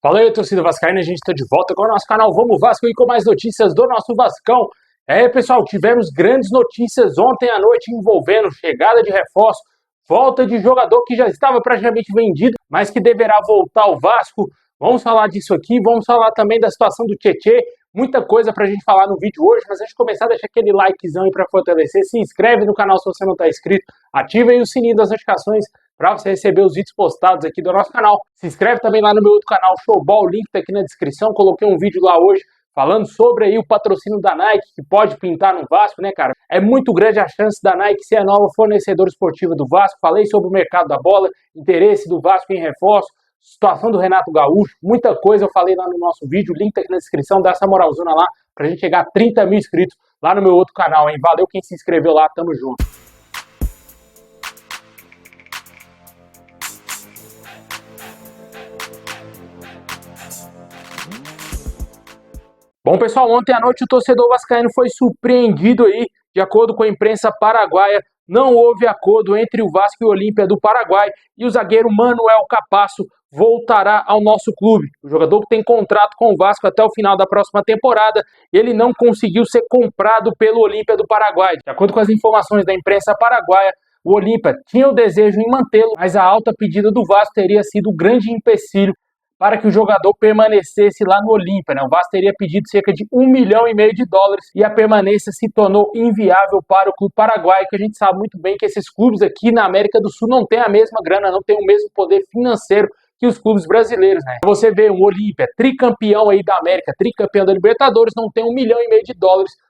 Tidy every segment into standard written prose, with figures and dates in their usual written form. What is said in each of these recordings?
Fala aí, torcida vascaína, a gente está de volta com o nosso canal Vamos Vasco e com mais notícias do nosso Vascão. Pessoal, tivemos grandes notícias ontem à noite envolvendo chegada de reforço, volta de jogador que já estava praticamente vendido, mas que deverá voltar ao Vasco. Vamos falar disso aqui, vamos falar também da situação do Tietê, muita coisa pra gente falar no vídeo hoje, mas antes de começar, deixa aquele likezão aí pra fortalecer, se inscreve no canal se você não está inscrito, ativa aí o sininho das notificações para você receber os vídeos postados aqui do nosso canal. Se inscreve também lá no meu outro canal, Showball, o link tá aqui na descrição, coloquei um vídeo lá hoje falando sobre aí o patrocínio da Nike, que pode pintar no Vasco, né, cara? É muito grande a chance da Nike ser a nova fornecedora esportiva do Vasco. Falei sobre o mercado da bola, interesse do Vasco em reforço, situação do Renato Gaúcho, muita coisa eu falei lá no nosso vídeo, o link tá aqui na descrição, dá essa moralzona lá pra gente chegar a 30 mil inscritos lá no meu outro canal, hein? Valeu quem se inscreveu lá, tamo junto. Bom, pessoal, ontem à noite o torcedor vascaíno foi surpreendido aí, de acordo com a imprensa paraguaia, não houve acordo entre o Vasco e o Olímpia do Paraguai e o zagueiro Manuel Capasso voltará ao nosso clube. O jogador que tem contrato com o Vasco até o final da próxima temporada, ele não conseguiu ser comprado pelo Olímpia do Paraguai. De acordo com as informações da imprensa paraguaia, o Olímpia tinha o desejo em mantê-lo, mas a alta pedida do Vasco teria sido o grande empecilho para que o jogador permanecesse lá no Olímpia, né? O Vasco teria pedido cerca de US$ 1,5 milhão e a permanência se tornou inviável para o clube paraguaio, que a gente sabe muito bem que esses clubes aqui na América do Sul não têm a mesma grana, não têm o mesmo poder financeiro que os clubes brasileiros, né? Você vê um Olímpia, tricampeão aí da América, tricampeão da Libertadores, não tem US$ 1,5 milhão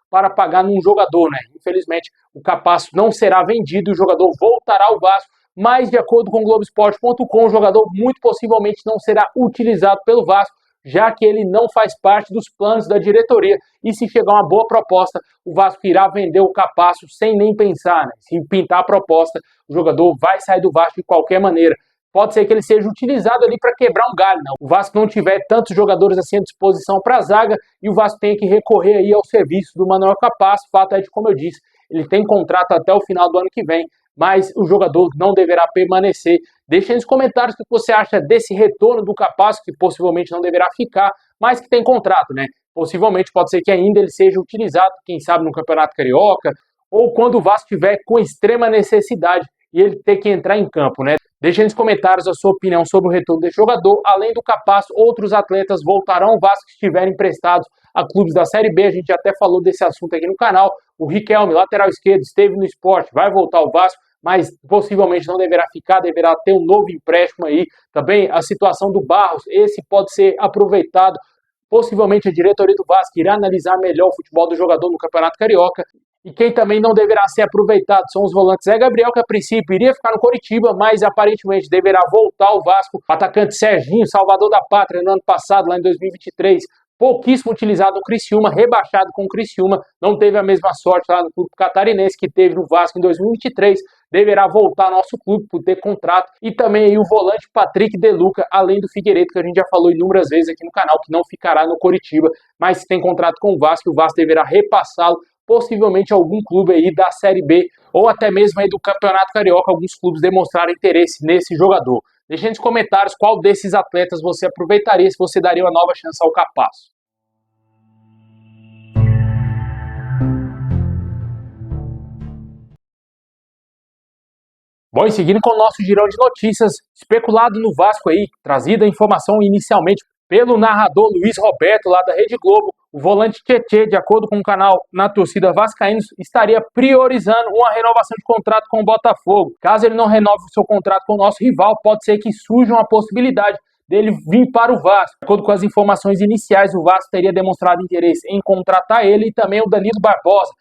para pagar num jogador, né? Infelizmente, o Capasso não será vendido e o jogador voltará ao Vasco, mas, de acordo com o Globoesporte.com, o jogador muito possivelmente não será utilizado pelo Vasco, já que ele não faz parte dos planos da diretoria. E se chegar uma boa proposta, o Vasco irá vender o Capasso sem nem pensar, né? Se pintar a proposta, o jogador vai sair do Vasco de qualquer maneira. Pode ser que ele seja utilizado ali para quebrar um galho, né? O Vasco não tiver tantos jogadores assim à disposição para a zaga e o Vasco tem que recorrer aí ao serviço do Manuel Capasso. O fato é de, como eu disse, ele tem contrato até o final do ano que vem, mas o jogador não deverá permanecer. Deixe aí nos comentários o que você acha desse retorno do Capasso, que possivelmente não deverá ficar, mas que tem contrato, né? Possivelmente pode ser que ainda ele seja utilizado, quem sabe no Campeonato Carioca, ou quando o Vasco tiver com extrema necessidade e ele ter que entrar em campo, né? Deixe aí nos comentários a sua opinião sobre o retorno desse jogador. Além do Capasso, outros atletas voltarão ao Vasco que estiverem emprestados a clubes da Série B. A gente até falou desse assunto aqui no canal. O Riquelme, lateral esquerdo, esteve no Sport, vai voltar ao Vasco, mas possivelmente não deverá ficar, deverá ter um novo empréstimo aí. Também a situação do Barros, esse pode ser aproveitado. Possivelmente a diretoria do Vasco irá analisar melhor o futebol do jogador no Campeonato Carioca. E quem também não deverá ser aproveitado são os volantes. Zé Gabriel, que a princípio iria ficar no Coritiba, mas aparentemente deverá voltar ao Vasco. O atacante Serginho, salvador da pátria no ano passado, lá em 2023, pouquíssimo utilizado no Criciúma, rebaixado com o Criciúma, não teve a mesma sorte lá no clube catarinense que teve no Vasco em 2023, deverá voltar ao nosso clube por ter contrato. E também aí o volante Patrick De Luca, além do Figueiredo, que a gente já falou inúmeras vezes aqui no canal, que não ficará no Coritiba, mas tem contrato com o Vasco, e o Vasco deverá repassá-lo possivelmente algum clube aí da Série B ou até mesmo aí do Campeonato Carioca, alguns clubes demonstraram interesse nesse jogador. Deixe nos comentários qual desses atletas você aproveitaria, se você daria uma nova chance ao Capasso. Bom, e seguindo com o nosso girão de notícias, especulado no Vasco aí, trazida a informação inicialmente pelo narrador Luiz Roberto, lá da Rede Globo, o volante Tietê, de acordo com o canal Na Torcida Vascaínos, estaria priorizando uma renovação de contrato com o Botafogo. Caso ele não renove o seu contrato com o nosso rival, pode ser que surja uma possibilidade dele vir para o Vasco. De acordo com as informações iniciais, o Vasco teria demonstrado interesse em contratar ele e também o Danilo Barbosa.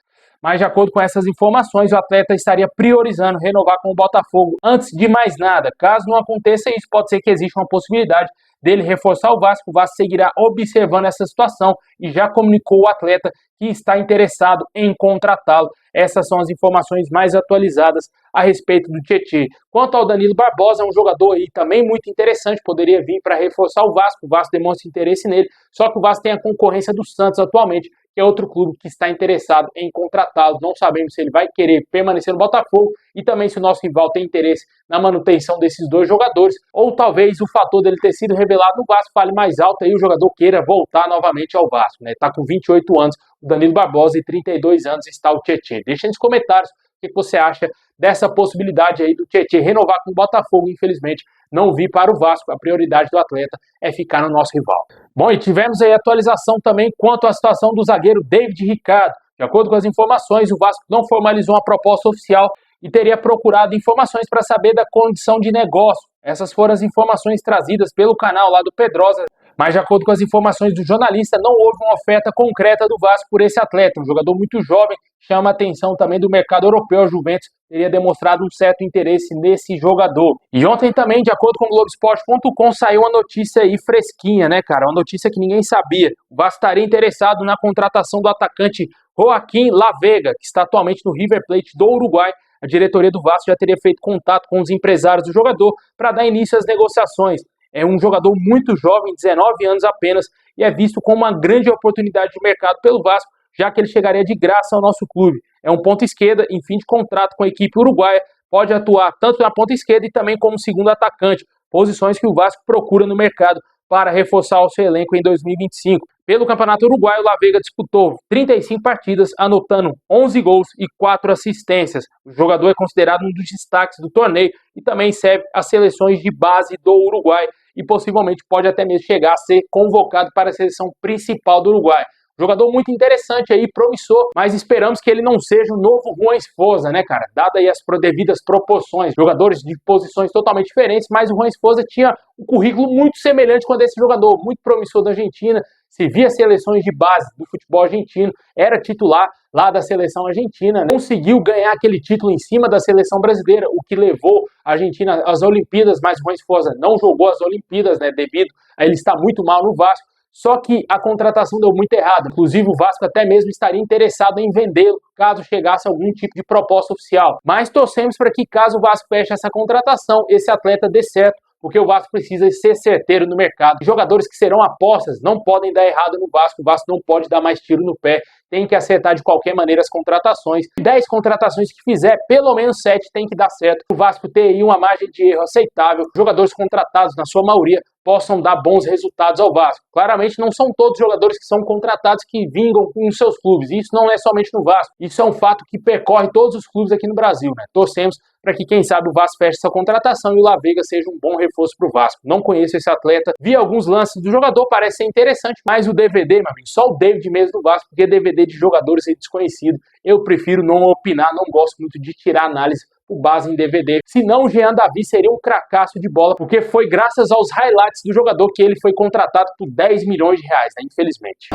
Mas, de acordo com essas informações, o atleta estaria priorizando renovar com o Botafogo antes de mais nada. Caso não aconteça isso, pode ser que exista uma possibilidade dele reforçar o Vasco seguirá observando essa situação e já comunicou o atleta que está interessado em contratá-lo. Essas são as informações mais atualizadas a respeito do Tietê. Quanto ao Danilo Barbosa, é um jogador aí também muito interessante, poderia vir para reforçar o Vasco demonstra interesse nele, só que o Vasco tem a concorrência do Santos atualmente, que é outro clube que está interessado em contratá-lo. Não sabemos se ele vai querer permanecer no Botafogo e também se o nosso rival tem interesse na manutenção desses dois jogadores, ou talvez o fator dele ter sido revelado no Vasco fale mais alto e o jogador queira voltar novamente ao Vasco, né? Tá com 28 anos o Danilo Barbosa e 32 anos está o Tietê. Deixa nos comentários o que você acha dessa possibilidade aí do Tietê renovar com o Botafogo. Infelizmente, não vi para o Vasco. A prioridade do atleta é ficar no nosso rival. Bom, e tivemos aí atualização também quanto à situação do zagueiro David Ricardo. De acordo com as informações, o Vasco não formalizou uma proposta oficial e teria procurado informações para saber da condição de negócio. Essas foram as informações trazidas pelo canal lá do Pedrosa. Mas, de acordo com as informações do jornalista, não houve uma oferta concreta do Vasco por esse atleta. Um jogador muito jovem, chama a atenção também do mercado europeu. A Juventus teria demonstrado um certo interesse nesse jogador. E ontem também, de acordo com o Globoesporte.com, saiu uma notícia aí fresquinha, né, cara? Uma notícia que ninguém sabia. O Vasco estaria interessado na contratação do atacante Joaquim Lavega, que está atualmente no River Plate do Uruguai. A diretoria do Vasco já teria feito contato com os empresários do jogador para dar início às negociações. É um jogador muito jovem, 19 anos apenas, e é visto como uma grande oportunidade de mercado pelo Vasco, já que ele chegaria de graça ao nosso clube. É um ponta esquerda em fim de contrato com a equipe uruguaia, pode atuar tanto na ponta esquerda e também como segundo atacante, posições que o Vasco procura no mercado para reforçar o seu elenco em 2025. Pelo Campeonato Uruguaio, o Lavega disputou 35 partidas, anotando 11 gols e 4 assistências. O jogador é considerado um dos destaques do torneio e também serve às seleções de base do Uruguai e possivelmente pode até mesmo chegar a ser convocado para a seleção principal do Uruguai. Jogador muito interessante aí, promissor, mas esperamos que ele não seja o novo Juan Esposa, né, cara? Dada aí as devidas proporções, jogadores de posições totalmente diferentes, mas o Juan Esposa tinha um currículo muito semelhante com o desse jogador, muito promissor da Argentina, se via seleções de base do futebol argentino, era titular lá da seleção argentina, né? Conseguiu ganhar aquele título em cima da seleção brasileira, o que levou a Argentina às Olimpíadas, mas o Juan Esposa não jogou as Olimpíadas, né, devido a ele estar muito mal no Vasco. Só que a contratação deu muito errado. Inclusive, o Vasco até mesmo estaria interessado em vendê-lo, caso chegasse algum tipo de proposta oficial. Mas torcemos para que, caso o Vasco feche essa contratação, esse atleta dê certo, porque o Vasco precisa ser certeiro no mercado. Jogadores que serão apostas não podem dar errado no Vasco. O Vasco não pode dar mais tiro no pé. Tem que acertar de qualquer maneira as contratações. 10 contratações que fizer, pelo menos 7 tem que dar certo. O Vasco ter aí uma margem de erro aceitável. Jogadores contratados, na sua maioria, possam dar bons resultados ao Vasco. Claramente não são todos jogadores que são contratados que vingam com os seus clubes. Isso não é somente no Vasco. Isso é um fato que percorre todos os clubes aqui no Brasil, né? Torcemos para que, quem sabe, o Vasco feche essa contratação e o Lavega seja um bom reforço para o Vasco. Não conheço esse atleta, vi alguns lances do jogador, parece ser interessante, mas o DVD, meu amigo, só o David mesmo do Vasco, porque DVD de jogadores aí desconhecidos, eu prefiro não opinar, não gosto muito de tirar análise por base em DVD. Senão o Jean Davi seria um cracaço de bola, porque foi graças aos highlights do jogador que ele foi contratado por 10 milhões de reais, né? Infelizmente.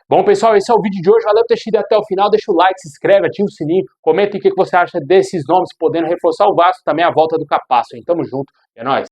Bom, pessoal, esse é o vídeo de hoje. Valeu por ter assistido até o final. Deixa o like, se inscreve, ativa o sininho. Comenta o que você acha desses nomes podendo reforçar o Vasco. Também a volta do Capasso, hein? Tamo junto. É nóis.